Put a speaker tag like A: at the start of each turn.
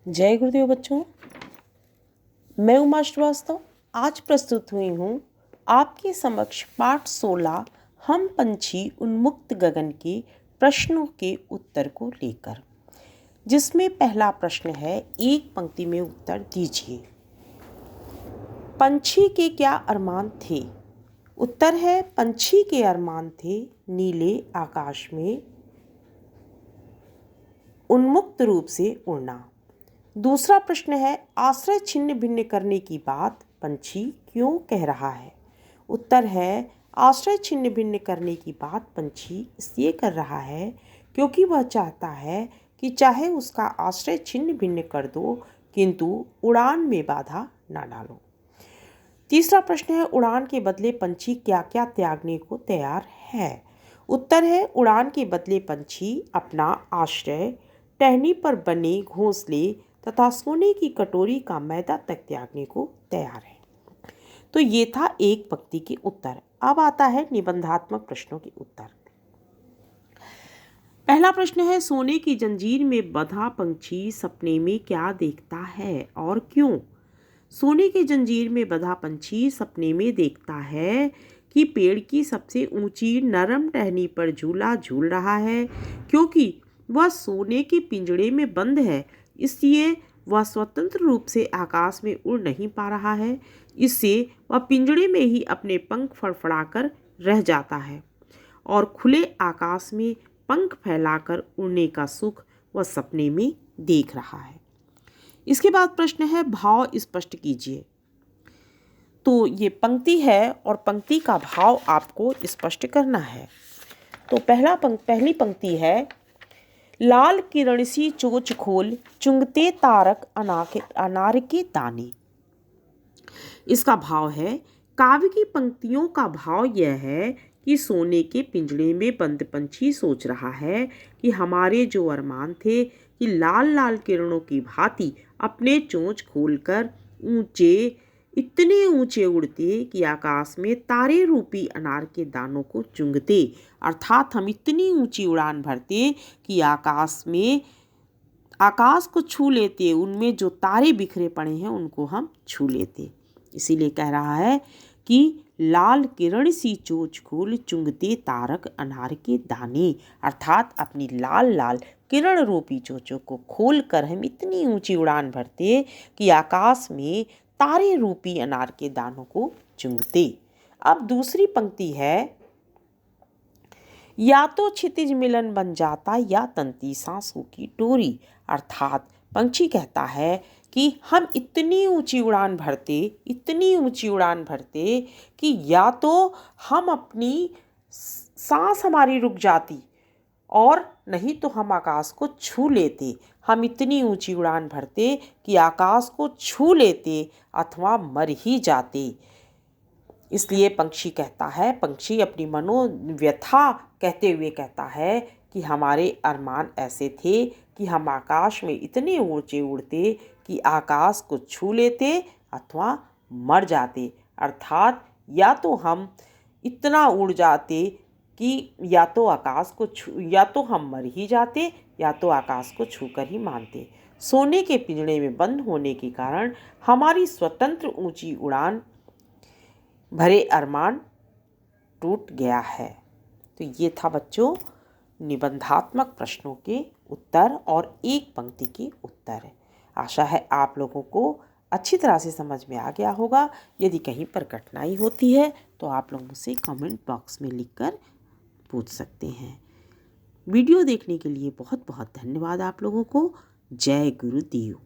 A: जय गुरुदेव बच्चों, मैं उमा श्रीवास्तव आज प्रस्तुत हुई हूँ आपके समक्ष पाठ 16 हम पंछी उन्मुक्त गगन के प्रश्नों के उत्तर को लेकर, जिसमें पहला प्रश्न है, एक पंक्ति में उत्तर दीजिए। पंछी के क्या अरमान थे? उत्तर है, पंछी के अरमान थे नीले आकाश में उन्मुक्त रूप से उड़ना। दूसरा प्रश्न है, आश्रय छिन्न भिन्न करने की बात पंछी क्यों कह रहा है? उत्तर है, आश्रय छिन्न भिन्न करने की बात पंछी इसलिए कर रहा है क्योंकि वह चाहता है कि चाहे उसका आश्रय छिन्न भिन्न कर दो, किंतु उड़ान में बाधा ना डालो। तीसरा प्रश्न है, उड़ान के बदले पंछी क्या क्या त्यागने को तैयार है? उत्तर है, उड़ान के बदले पंछी अपना आश्रय, टहनी पर बने घोंसले तथा सोने की कटोरी का मैदा तक त्यागने को तैयार है। तो ये था एक पंक्ति के उत्तर। अब आता है निबंधात्मक प्रश्नों के उत्तर। पहला प्रश्न है, सोने की जंजीर में बंधा पंछी सपने में क्या देखता है और क्यों? सोने की जंजीर में बंधा पंछी सपने में देखता है कि पेड़ की सबसे ऊंची नरम टहनी पर झूला झूल रहा है। क्योंकि वह सोने के पिंजड़े में बंद है, इसलिए वह स्वतंत्र रूप से आकाश में उड़ नहीं पा रहा है। इससे वह पिंजड़े में ही अपने पंख फड़फड़ाकर रह जाता है और खुले आकाश में पंख फैलाकर उड़ने का सुख वह सपने में देख रहा है। इसके बाद प्रश्न है, भाव स्पष्ट कीजिए। तो ये पंक्ति है और पंक्ति का भाव आपको स्पष्ट करना है। तो पहली पंक्ति है, लाल किरण सी चोंच खोल चुंगते तारक अनार के दाने। इसका भाव है, काव्य की पंक्तियों का भाव यह है कि सोने के पिंजड़े में बंद पंछी सोच रहा है कि हमारे जो अरमान थे कि लाल लाल किरणों की भांति अपने चोंच खोलकर इतने ऊंचे उड़ते कि आकाश में तारे रूपी अनार के दानों को चुंगते, अर्थात हम इतनी ऊंची उड़ान भरते कि आकाश को छू लेते, उनमें जो तारे बिखरे पड़े हैं उनको हम छू लेते। इसीलिए कह रहा है कि लाल किरण सी चोंच खोल चुंगते तारक अनार के दाने, अर्थात अपनी लाल लाल किरण रूपी चोंचों को खोलकर हम इतनी ऊंची उड़ान भरते कि आकाश में तारे रूपी अनार के दानों को चुंगते। अब दूसरी पंक्ति है, या तो क्षितिज मिलन बन जाता या तंती सांसों की डोरी, अर्थात पंछी कहता है कि हम इतनी ऊंची उड़ान भरते कि या तो हम अपनी सांस हमारी रुक जाती और नहीं तो हम आकाश को छू लेते। हम इतनी ऊंची उड़ान भरते कि आकाश को छू लेते अथवा मर ही जाते। इसलिए पंछी अपनी मनोव्यथा कहते हुए कहता है कि हमारे अरमान ऐसे थे कि हम आकाश में इतने ऊंचे उड़ते कि आकाश को छू लेते अथवा मर जाते, अर्थात या तो हम इतना उड़ जाते कि या तो हम मर ही जाते या तो आकाश को छूकर ही मानते। सोने के पिंजड़े में बंद होने के कारण हमारी स्वतंत्र ऊंची उड़ान भरे अरमान टूट गया है। तो ये था बच्चों निबंधात्मक प्रश्नों के उत्तर और एक पंक्ति के उत्तर। आशा है आप लोगों को अच्छी तरह से समझ में आ गया होगा। यदि कहीं पर कठिनाई होती है तो आप लोग मुझसे कमेंट बॉक्स में लिखकर पूछ सकते हैं। वीडियो देखने के लिए बहुत बहुत धन्यवाद आप लोगों को। जय गुरुदेव।